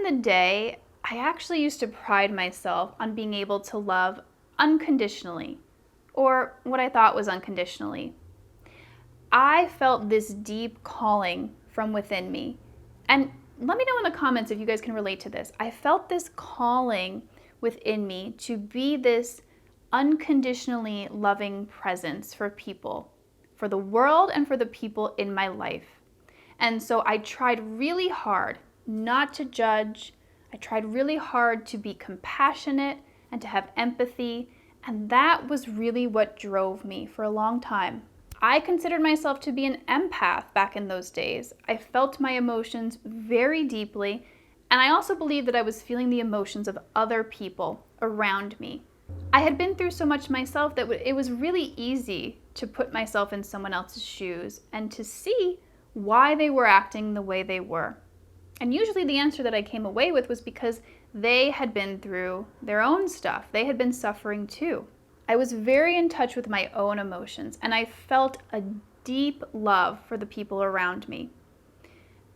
in the day, I actually used to pride myself on being able to love unconditionally, or what I thought was unconditionally. I felt this deep calling from within me. And let me know in the comments if you guys can relate to this. I felt this calling within me to be this unconditionally loving presence for people, for the world and for the people in my life. And so I tried really hard not to judge. I tried really hard to be compassionate and to have empathy. And that was really what drove me for a long time. I considered myself to be an empath back in those days. I felt my emotions very deeply, and I also believed that I was feeling the emotions of other people around me. I had been through so much myself that it was really easy to put myself in someone else's shoes and to see why they were acting the way they were. And usually the answer that I came away with was because they had been through their own stuff. They had been suffering too. I was very in touch with my own emotions, and I felt a deep love for the people around me.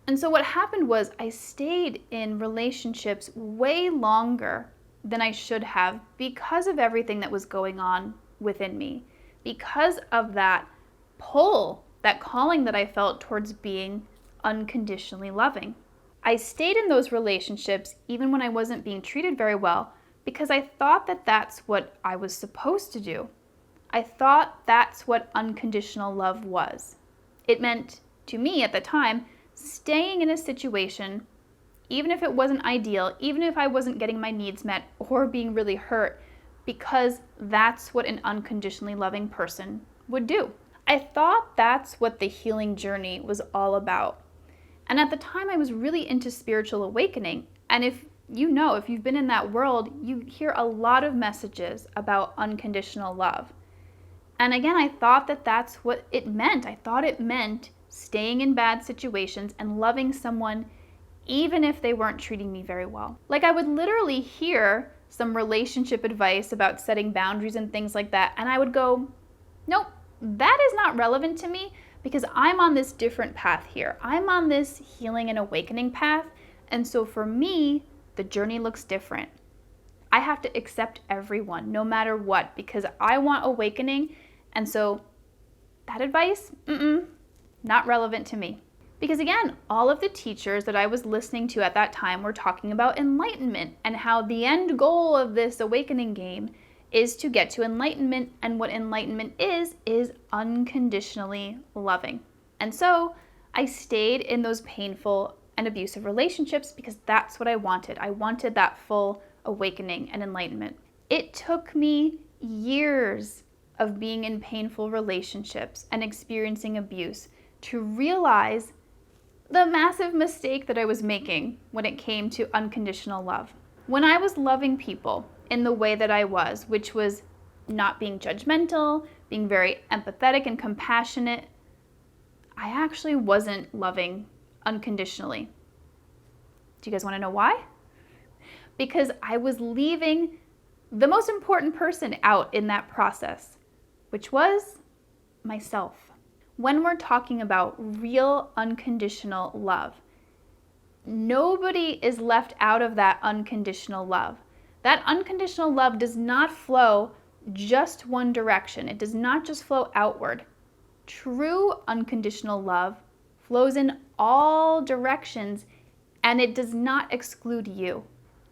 And so what happened was I stayed in relationships way longer than I should have because of everything that was going on within me, because of that pull, that calling that I felt towards being unconditionally loving. I stayed in those relationships even when I wasn't being treated very well, because I thought that that's what I was supposed to do. I thought that's what unconditional love was. It meant, to me at the time, staying in a situation, even if it wasn't ideal, even if I wasn't getting my needs met or being really hurt, because that's what an unconditionally loving person would do. I thought that's what the healing journey was all about. And at the time, I was really into spiritual awakening. And if you've been in that world, you hear a lot of messages about unconditional love. And again, I thought that that's what it meant. I thought it meant staying in bad situations and loving someone even if they weren't treating me very well. Like, I would literally hear some relationship advice about setting boundaries and things like that, and I would go, nope, that is not relevant to me because I'm on this different path here. I'm on this healing and awakening path, and so for me, the journey looks different. I have to accept everyone, no matter what, because I want awakening. And so that advice, not relevant to me. Because again, all of the teachers that I was listening to at that time were talking about enlightenment and how the end goal of this awakening game is to get to enlightenment. And what enlightenment is unconditionally loving. And so I stayed in those painful and abusive relationships because that's what I wanted. I wanted that full awakening and enlightenment. It took me years of being in painful relationships and experiencing abuse to realize the massive mistake that I was making when it came to unconditional love. When I was loving people in the way that I was, which was not being judgmental, being very empathetic and compassionate, I actually wasn't loving unconditionally. Do you guys want to know why? Because I was leaving the most important person out in that process, which was myself. When we're talking about real unconditional love, nobody is left out of that unconditional love. That unconditional love does not flow just one direction. It does not just flow outward. True unconditional love flows in all directions, and it does not exclude you.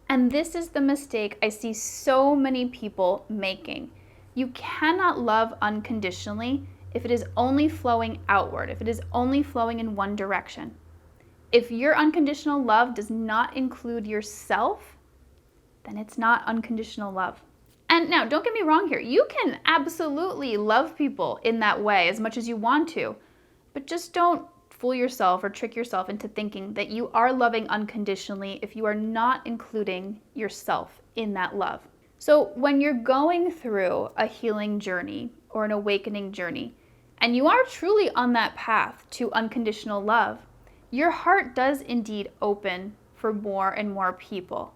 And this is the mistake I see so many people making. You cannot love unconditionally if it is only flowing outward, if it is only flowing in one direction. If your unconditional love does not include yourself, then it's not unconditional love. And now, don't get me wrong here. You can absolutely love people in that way as much as you want to, but just don't fool yourself or trick yourself into thinking that you are loving unconditionally if you are not including yourself in that love. So when you're going through a healing journey or an awakening journey, and you are truly on that path to unconditional love, your heart does indeed open for more and more people.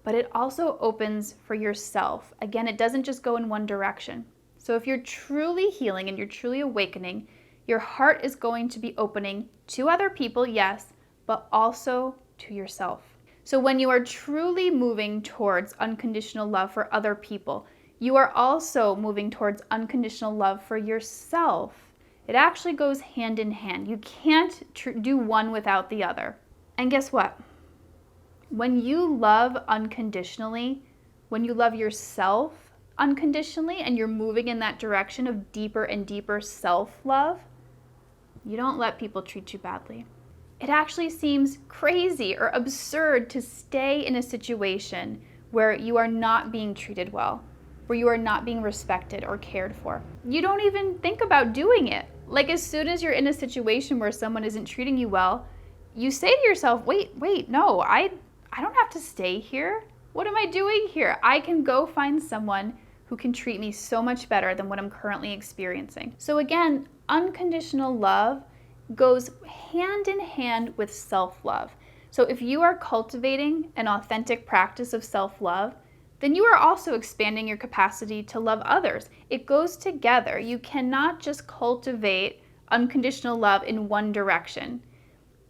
But it also opens for yourself. Again, it doesn't just go in one direction. So if you're truly healing and you're truly awakening, your heart is going to be opening to other people, yes, but also to yourself. So when you are truly moving towards unconditional love for other people, you are also moving towards unconditional love for yourself. It actually goes hand in hand. You can't do one without the other. And guess what? When you love unconditionally, when you love yourself unconditionally, and you're moving in that direction of deeper and deeper self-love, you don't let people treat you badly. It actually seems crazy or absurd to stay in a situation where you are not being treated well, where you are not being respected or cared for. You don't even think about doing it. Like, as soon as you're in a situation where someone isn't treating you well, you say to yourself, wait, no, I don't have to stay here. What am I doing here? I can go find someone who can treat me so much better than what I'm currently experiencing. So again, unconditional love goes hand in hand with self-love. So if you are cultivating an authentic practice of self-love, then you are also expanding your capacity to love others. It goes together. You cannot just cultivate unconditional love in one direction.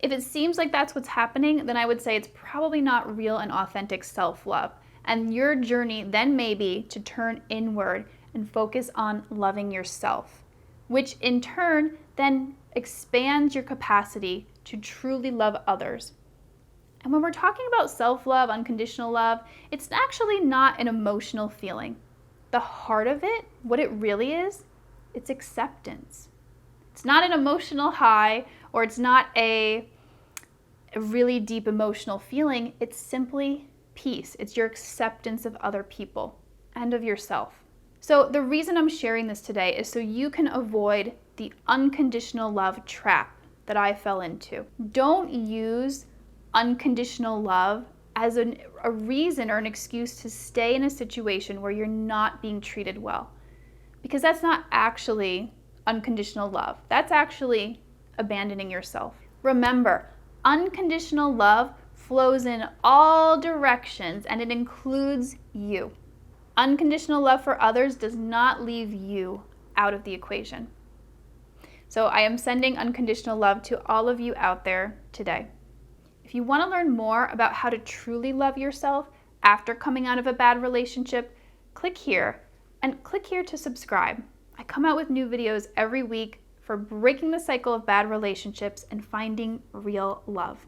If it seems like that's what's happening, then I would say it's probably not real and authentic self-love. And your journey then may be to turn inward and focus on loving yourself, which in turn then expands your capacity to truly love others. And when we're talking about self-love, unconditional love, it's actually not an emotional feeling. The heart of it, what it really is, it's acceptance. It's not an emotional high, or it's not a really deep emotional feeling. It's simply peace. It's your acceptance of other people and of yourself. So the reason I'm sharing this today is so you can avoid the unconditional love trap that I fell into. Don't use unconditional love as a reason or an excuse to stay in a situation where you're not being treated well, because that's not actually unconditional love. That's actually abandoning yourself. Remember, unconditional love flows in all directions, and it includes you. Unconditional love for others does not leave you out of the equation. So I am sending unconditional love to all of you out there today. If you want to learn more about how to truly love yourself after coming out of a bad relationship, click here to subscribe. I come out with new videos every week for breaking the cycle of bad relationships and finding real love.